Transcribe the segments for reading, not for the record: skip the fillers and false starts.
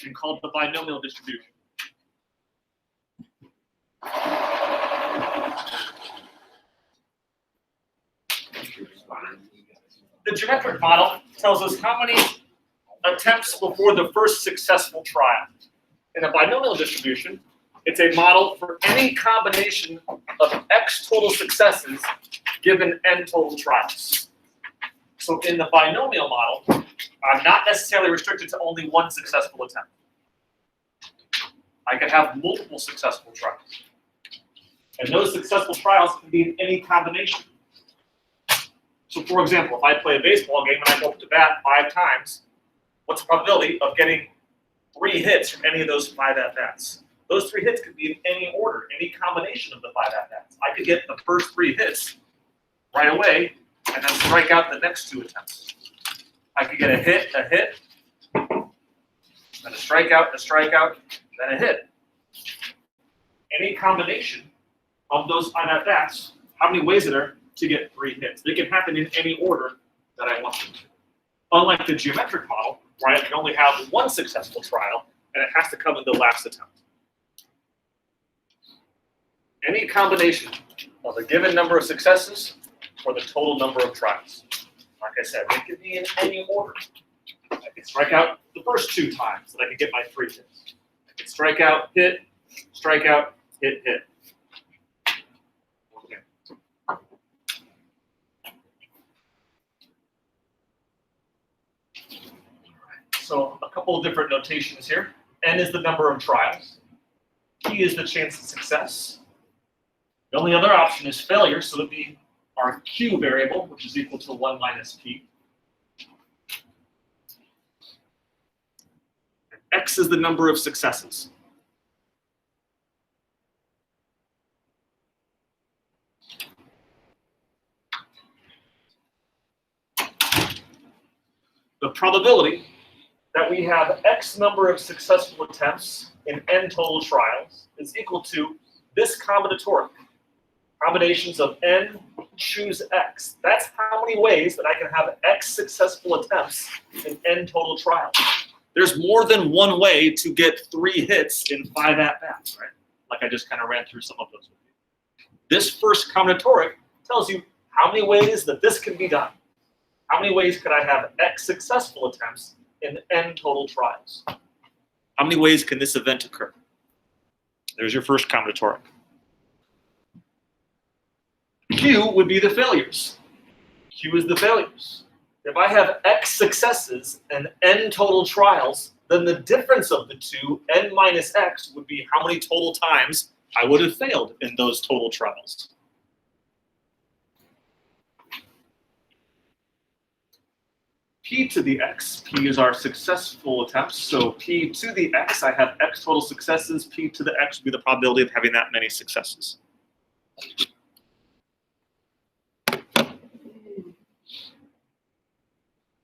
and called the binomial distribution. The geometric model tells us how many attempts before the first successful trial. In a binomial distribution, it's a model for any combination of x total successes given n total trials. So in the binomial model, I'm not necessarily restricted to only one successful attempt. I could have multiple successful trials. And those successful trials can be in any combination. So for example, if I play a baseball game and I go up to bat 5 times, what's the probability of getting 3 hits from any of those 5 at-bats? Those 3 hits could be in any order, any combination of the 5 at-bats. I could get the first 3 hits right away and then strike out the next 2 attempts. I could get a hit, then a strikeout, then a hit. Any combination of those 5 at-bats, how many ways are there to get 3 hits? They can happen in any order that I want them to. Unlike the geometric model, where I can only have one successful trial, and it has to come in the last attempt. Any combination of a given number of successes for the total number of trials. Like I said, it could be in any order. I can strike out the first 2 times, and I can get my 3 hits. I can strike out, hit, hit. Okay. So a couple of different notations here. N is the number of trials. P is the chance of success. The only other option is failure, so it would be our Q variable, which is equal to 1 minus P. And X is the number of successes. The probability that we have X number of successful attempts in N total trials is equal to this combinatoric. Combinations of N choose X. That's how many ways that I can have X successful attempts in N total trials. There's more than one way to get 3 hits in 5 at-bats, right? Like I just kind of ran through some of those with you. This first combinatoric tells you how many ways that this can be done. How many ways could I have X successful attempts in N total trials? How many ways can this event occur? There's your first combinatoric. Q would be the failures. Q is the failures. If I have X successes and N total trials, then the difference of the two, N minus X, would be how many total times I would have failed in those total trials. P to the X, P is our successful attempts, so P to the X, I have X total successes, P to the X would be the probability of having that many successes.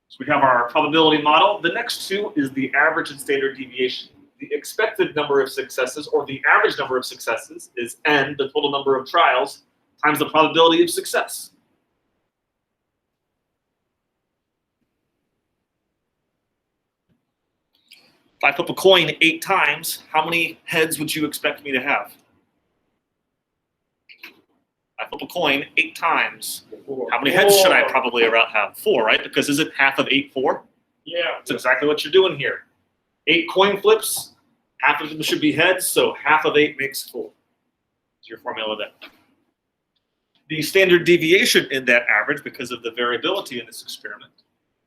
So we have our probability model. The next 2 is the average and standard deviation. The expected number of successes, or the average number of successes, is N, the total number of trials, times the probability of success. If I flip a coin 8 times, how many heads would you expect me to have? I flip a coin 8 times. 4. How many heads should I probably have? 4, right? Because isn't half of 8 4? Yeah. That's exactly what you're doing here. 8 coin flips, half of them should be heads, so half of 8 makes 4. That's your formula there. The standard deviation in that average, because of the variability in this experiment,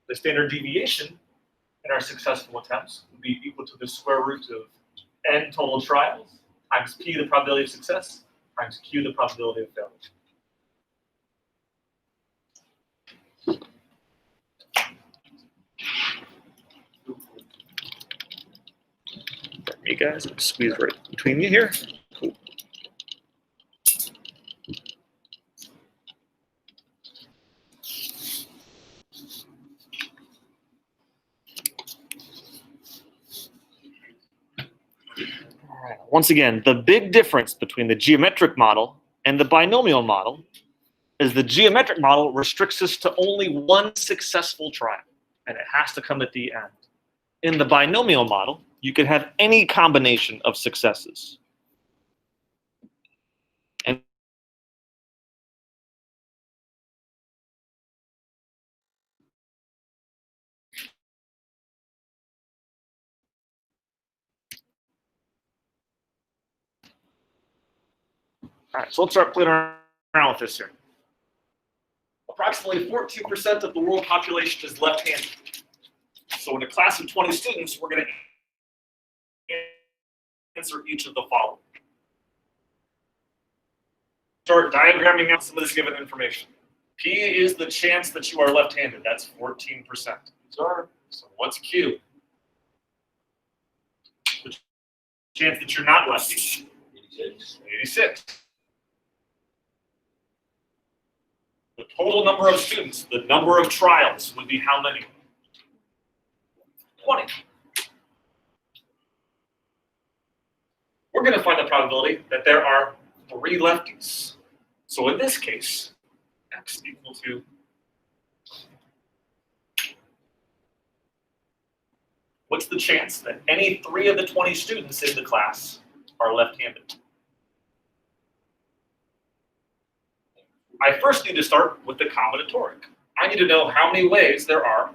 the standard deviation in our successful attempts would be equal to the square root of N total trials times P, the probability of success, times Q, the probability of failure. Pardon me, guys. I'm squeeze right between you here. Cool. Once again, the big difference between the geometric model and the binomial model is the geometric model restricts us to only one successful trial, and it has to come at the end. In the binomial model, You can have any combination of successes. And all right, so let's start playing around with this here. Approximately 14% of the world population is left-handed. So in a class of 20 students, we're going to answer each of the following. Start diagramming out some of this given information. P is the chance that you are left-handed. That's 14%. So what's Q? The chance that you're not lefty. 86. The total number of students, the number of trials would be how many? 20. We're going to find the probability that there are 3 lefties. So in this case, x equal to what's the chance that any 3 of the 20 students in the class are left-handed? I first need to start with the combinatoric. I need to know how many ways there are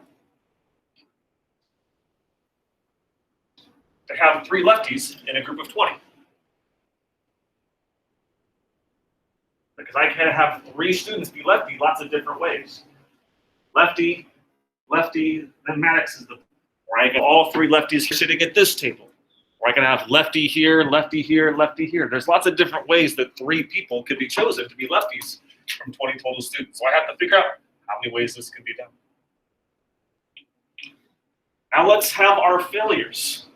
to have 3 lefties in a group of 20. Because I can have 3 students be lefty lots of different ways. Lefty, lefty, then Maddox is the, or I get all 3 lefties sitting at this table. Or I can have lefty here, lefty here, lefty here. There's lots of different ways that 3 people could be chosen to be lefties from 20 total students. So I have to figure out how many ways this can be done. Now let's have our failures.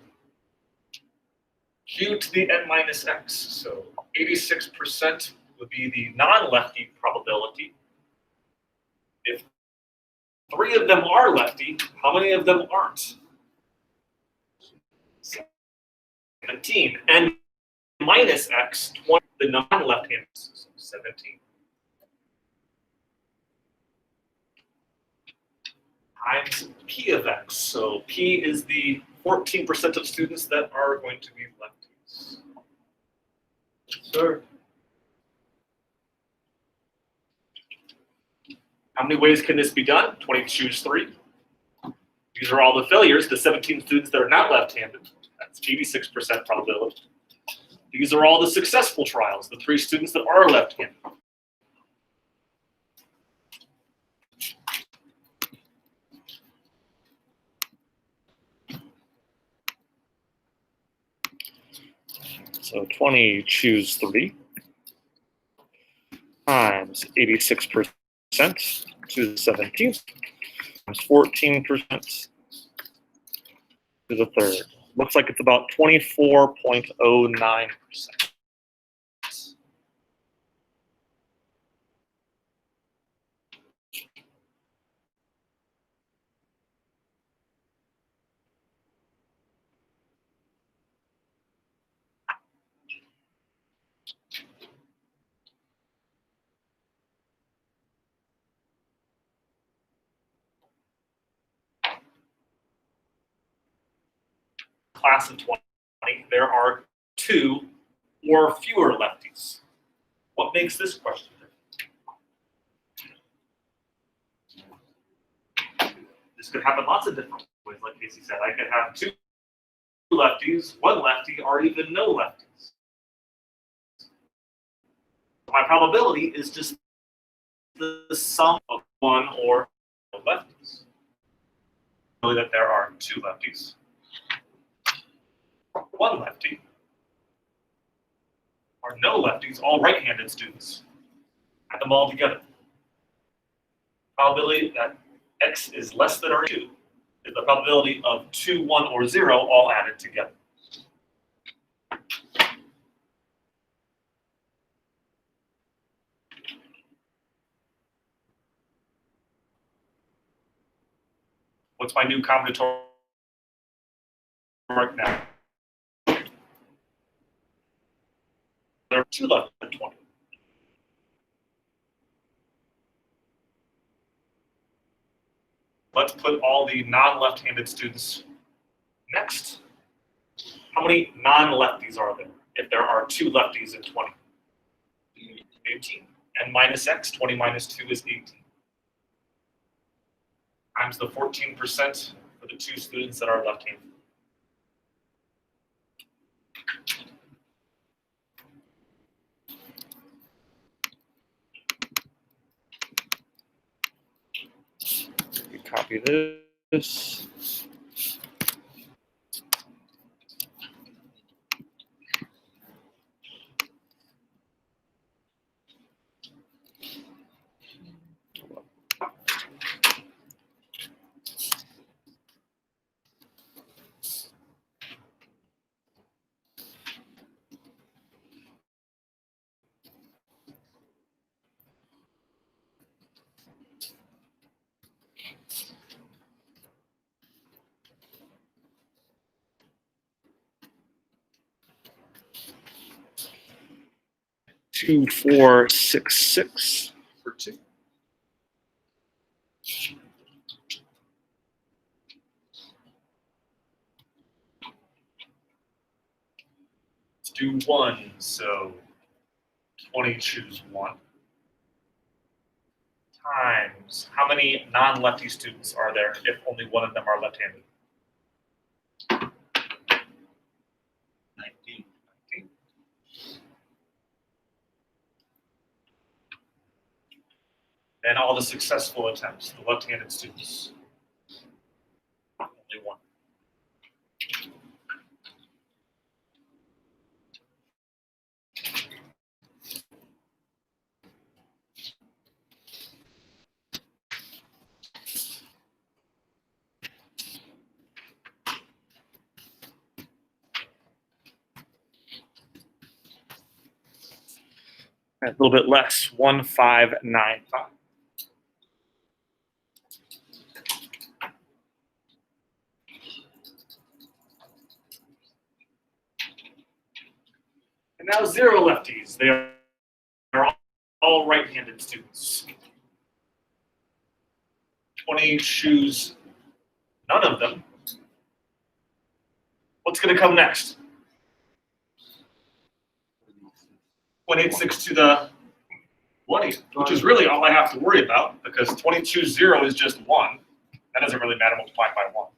Q to the n minus x. So 86% would be the non-lefty probability. If 3 of them are lefty, how many of them aren't? 17. N minus x, 20, the non-left-handed, so 17. Times p of x. So p is the 14% of students that are going to be lefties. Sure. How many ways can this be done? 20 choose 3. These are all the failures, the 17 students that are not left-handed. That's 86% probability. These are all the successful trials, the 3 students that are left-handed. So 20 choose 3 times 86% to the 17th times 14% to the third. Looks like it's about 24.09%. Class of 20, there are 2 or fewer lefties. What makes this question different? This could happen lots of different ways, like Casey said. I could have 2 lefties, 1 lefty, or even no lefties. My probability is just the sum of 1 or no lefties. Know that there are 2 lefties, 1 lefty, or no lefties, all right-handed students. Add them all together. Probability that x is less than or 2 is the probability of 2, 1, or 0 all added together. What's my new combinatoric now? There are 2 left than 20. Let's put all the non-left-handed students next How many non-lefties are there if there are 2 lefties in 20? 18. And minus x, 20 minus 2 is 18. Times the 14% for the 2 students that are left-handed. Copy this. Two, 4, 6, 6 for 2. Let's do 1. So 20 choose 1. Times how many non-lefty students are there if only one of them are left-handed? 19. And all the successful attempts, the left-handed students. Only 1. A little bit less, 1595. And now 0 lefties. They are all right-handed students. 20 choose none of them. What's going to come next? 0.86 to the 20, which is really all I have to worry about because 20 choose 0 is just 1. That doesn't really matter multiplied by 1.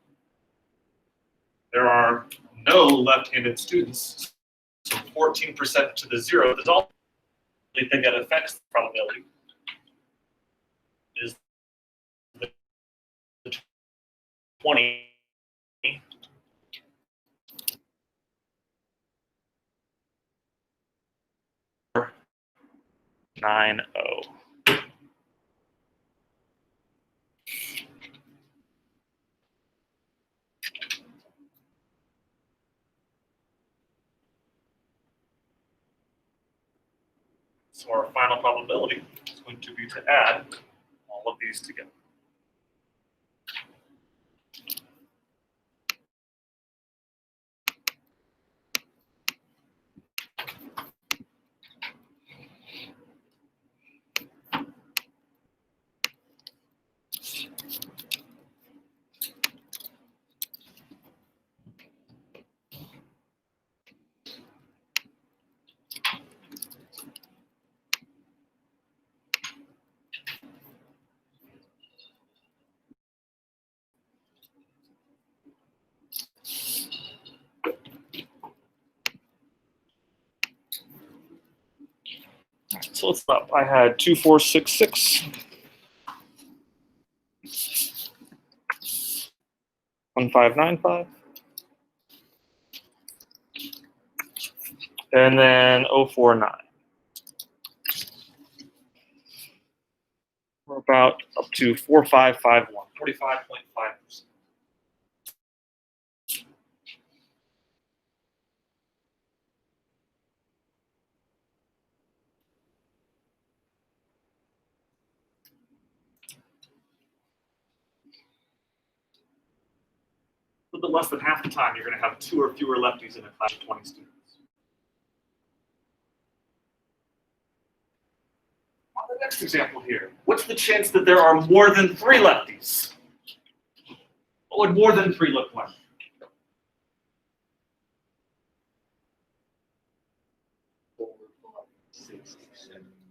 There are no left-handed students, so 14% to the 0 is all. The only thing that affects the probability is the 20. Nine oh. So our final probability is going to be to add all of these together. So let's stop. I had 2, 4, 6, 6. 1595. And then 049. We're about up to 4551, 45.5%. A little bit less than half the time, you're going to have 2 or fewer lefties in a class of 20 students. On the next example here, what's the chance that there are more than 3 lefties? What would more than 3 look like?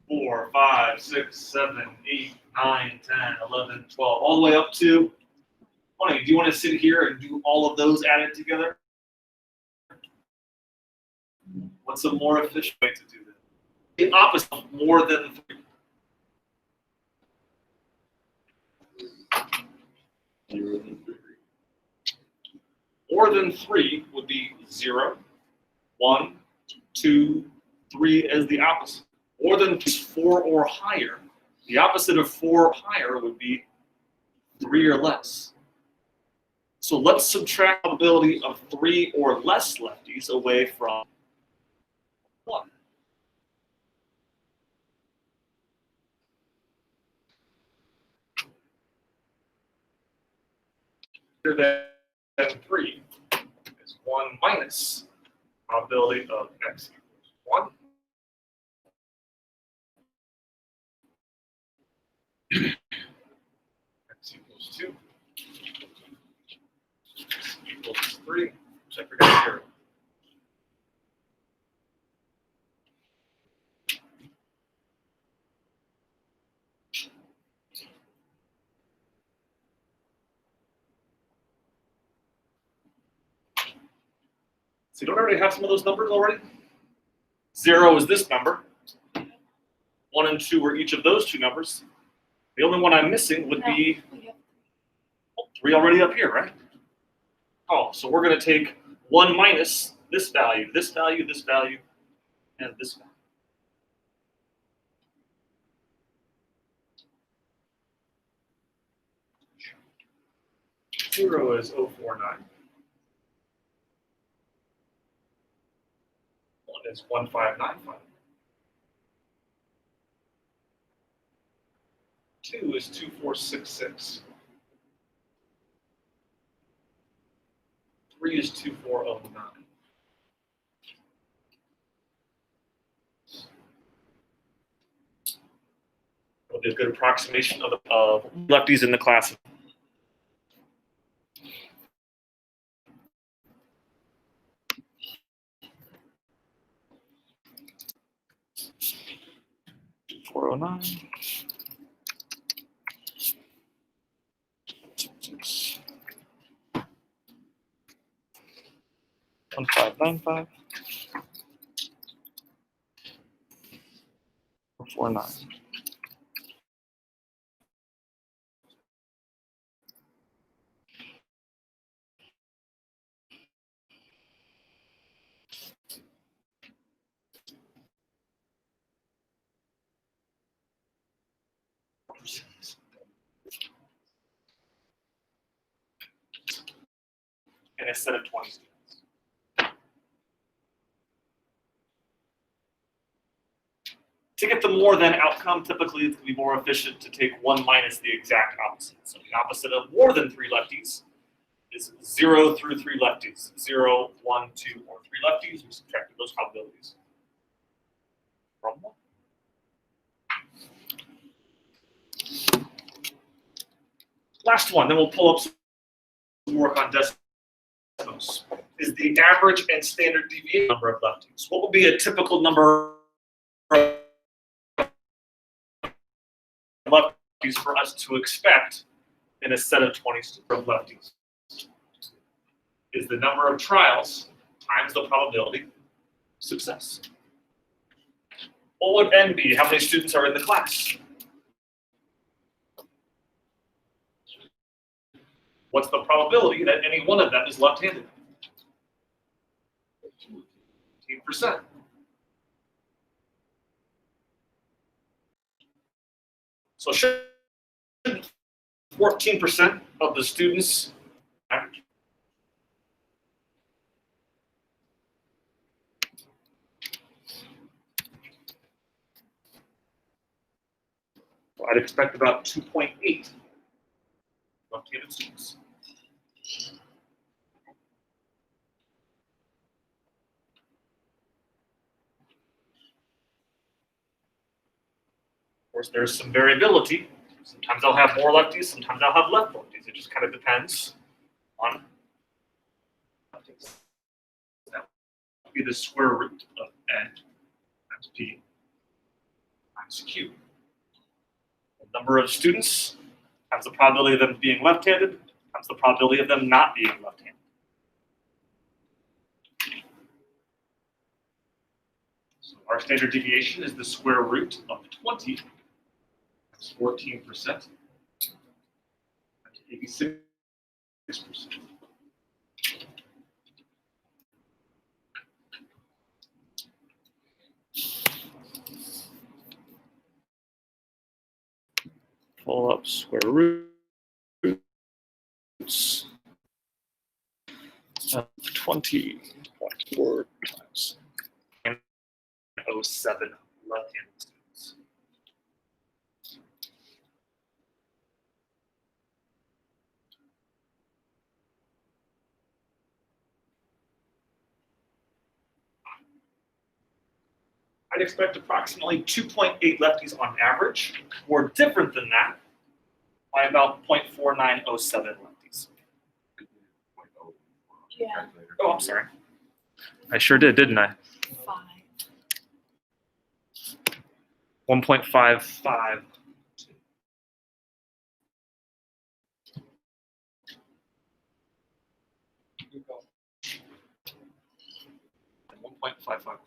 4, 5, 6, 7, 8, 9, 10, 11, 12, all the way up to 20. Do you want to sit here and do all of those added together? What's a more efficient way to do that? The opposite of more than 3. More than 3 would be 0, 1, 2, 3 as the opposite. More than 4 or higher. The opposite of 4 or higher would be 3 or less. So let's subtract the probability of 3 or less lefties away from 1. Greater than 3 is 1 minus probability of x equals 1. X equals 2. X equals 3. Which I forgot here. So you don't already have some of those numbers already? 0 is this number. 1 and 2 are each of those two numbers. The only one I'm missing would be 3 already up here, right? Oh, so we're going to take 1 minus this value, this value, this value, and this value. 0 is 049. 1 is 1595. 2 is 2466. 3 is 2409. Will be a good approximation of lefties in the class. $409. 6. 1595. 449. And a set of 20 students. To get the more than outcome, typically it's going to be more efficient to take 1 minus the exact opposite. So the opposite of more than 3 lefties is 0 through 3 lefties. 0, 1, 2, or 3 lefties. We subtract those probabilities from 1. Last one, then we'll pull up some work on decimals. Is the average and standard deviation number of lefties. What would be a typical number of lefties for us to expect in a set of 20 lefties? Is the number of trials times the probability of success. What would n be? How many students are in the class? What's the probability that any one of them is left-handed? 15%. So should 14% of the students average? Well, I'd expect about 2.8 left-handed students. Of course, there's some variability. Sometimes I'll have more lefties, sometimes I'll have left lefties. It just kind of depends on lefties. That would be the square root of n times p. times Q. The number of students times the probability of them being left-handed times the probability of them not being left-handed. So our standard deviation is the square root of 20 times 14%. 86%. Pull up square roots of 20.4 times 0.07 left-handed students. I'd expect approximately 2.8 lefties on average, or different than that, by about 0.4907 lefties. Yeah. Oh, I'm sorry. I sure did, didn't I? 1.55. 1.55.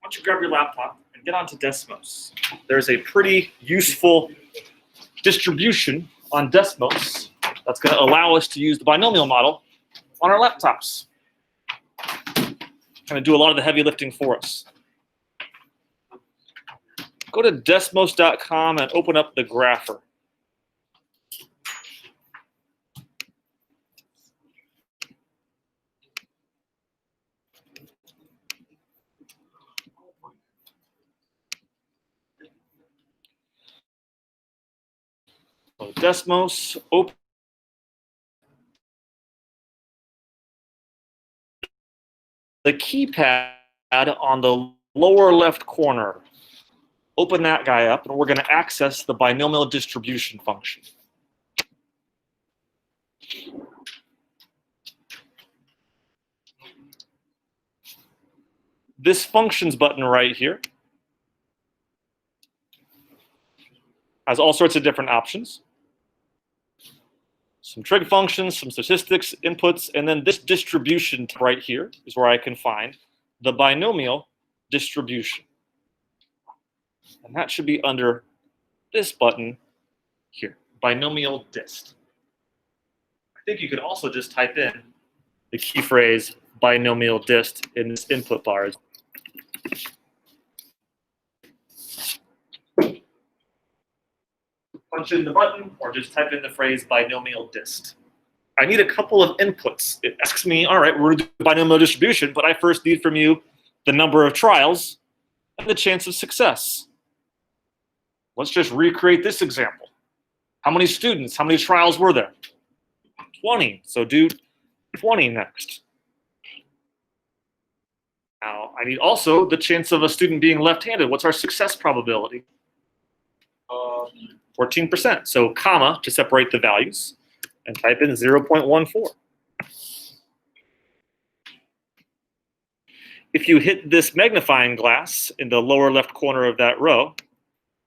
Why don't you grab your laptop and get onto Desmos. There's a pretty useful distribution on Desmos that's going to allow us to use the binomial model on our laptops. Going to do a lot of the heavy lifting for us. Go to desmos.com and open up the grapher. So Desmos, open the keypad on the lower left corner. Open that guy up, and we're going to access the binomial distribution function. This functions button right here has all sorts of different options. Some trig functions, some statistics inputs, and then this distribution right here is where I can find the binomial distribution. And that should be under this button here, binomial dist. I think you could also just type in the key phrase binomial dist in this input bar. Punch in the button or just type in the phrase binomial dist. I need a couple of inputs. It asks me, all right, we're going to do binomial distribution, but I first need from you the number of trials and the chance of success. Let's just recreate this example. How many students, how many trials were there? 20. So do 20 next. Now, I need also the chance of a student being left-handed. What's our success probability? 14%. So comma to separate the values and type in 0.14. If you hit this magnifying glass in the lower left corner of that row,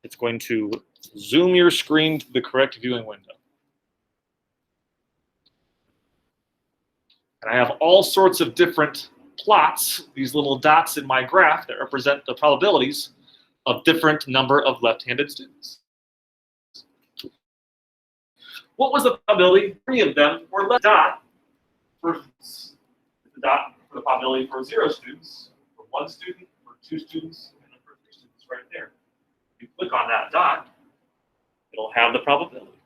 it's going to zoom your screen to the correct viewing window. And I have all sorts of different plots, these little dots in my graph that represent the probabilities of different number of left-handed students. What was the probability? 3 of them were left dot for the dot for the probability for 0 students, for 1 student, for 2 students, and then for 3 students right there. If you click on that dot, it'll have the probability.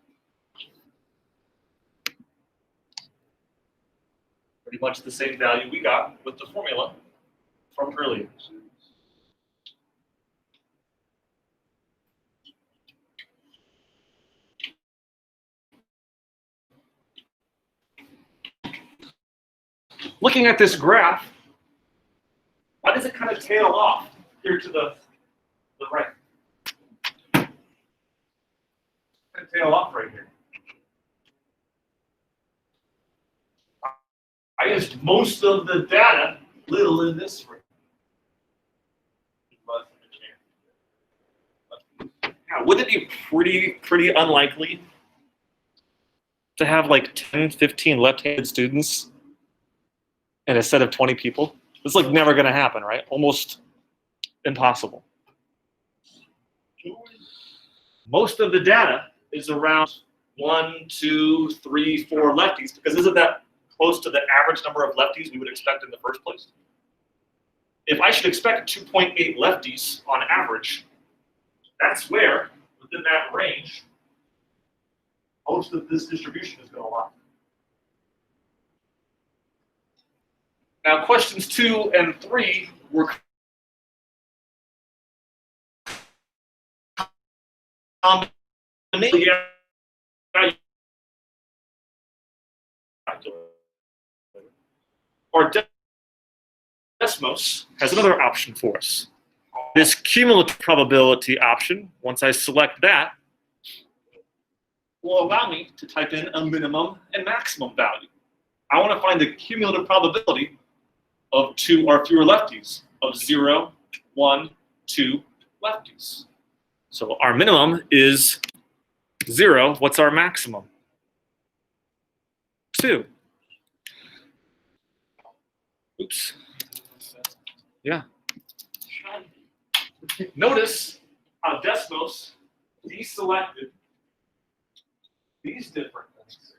Pretty much the same value we got with the formula from earlier. Looking at this graph, why does it kind of tail off here to the right? to tail off right here. I used most of the data little in this room. Now, wouldn't it be pretty unlikely to have like 10, 15 left-handed students in a set of 20 people? It's like never going to happen, right? Almost impossible. Most of the data is around 1, 2, 3, 4 lefties, because isn't that close to the average number of lefties we would expect in the first place? If I should expect 2.8 lefties on average, that's where, within that range, most of this distribution is going to lie. Now, questions 2 and 3 were or Desmos has another option for us. This cumulative probability option, once I select that, will allow me to type in a minimum and maximum value. I want to find the cumulative probability of 2 or fewer lefties, of 0, 1, 2 lefties. So our minimum is 0. What's our maximum? 2. Oops. Yeah. Notice how Desmos deselected these different points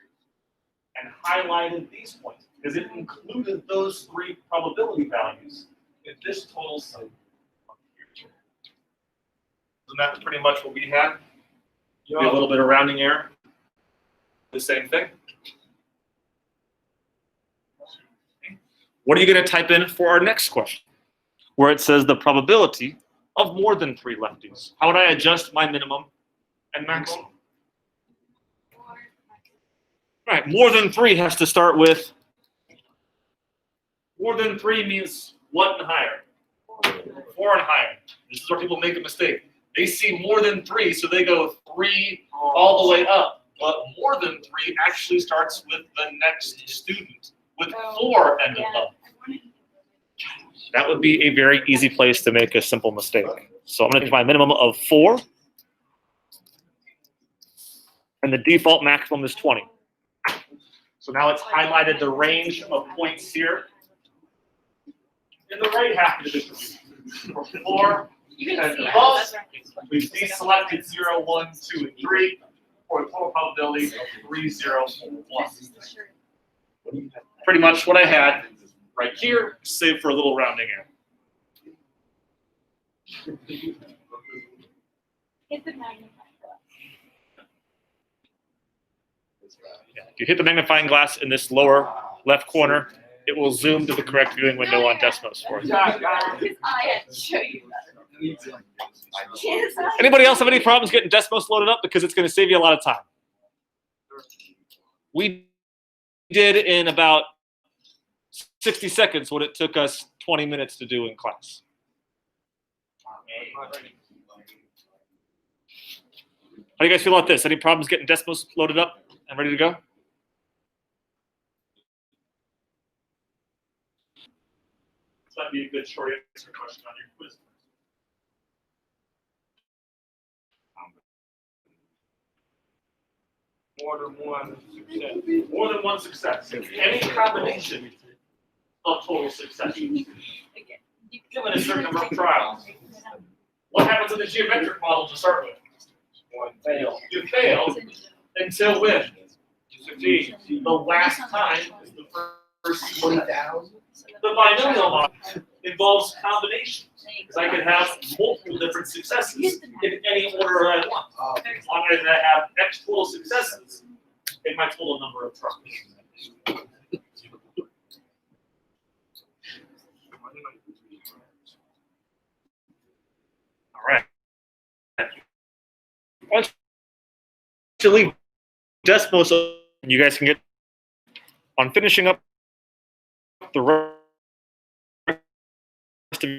and highlighted these points because it included those 3 probability values in this total sum. And that's pretty much what we had. Maybe a little bit of rounding error. The same thing. What are you going to type in for our next question? Where it says the probability of more than 3 lefties. How would I adjust my minimum and maximum? Right, more than 3 has to start with, more than 3 means what and higher? 4 and higher. This is where people make a mistake. They see more than 3, so they go 3 all the way up. But more than 3 actually starts with the next student, with 4 ended up. That would be a very easy place to make a simple mistake. So I'm going to change my minimum of 4. And the default maximum is 20. So now it's highlighted the range of points here in the right half of the distribution. For 4 and above, we've deselected 0, 1, 2, and 3 for a total probability of 3, 0, 1. Pretty much what I had right here, save for a little rounding error. Hit the magnifying glass. Yeah, if you hit the magnifying glass in this lower left corner, it will zoom to the correct viewing window on Desmos for you. I had to show you that. Anybody else have any problems getting Desmos loaded up? Because it's going to save you a lot of time. We did in about 60 seconds what it took us 20 minutes to do in class. How do you guys feel about this? Any problems getting Desmos loaded up and ready to go? This might be a good short answer question on your quiz. More than one success. More than one success. Any combination of total success. Given a certain number of trials. What happens in the geometric model to start with? Fail. You fail until when? You succeed. The last time is the first 20,000. The binomial model involves combinations. Because I could have multiple different successes in any order I want. As long as I have X total successes in my total number of trials. All right. Once you leave Desmos, you guys can get on finishing up the rest of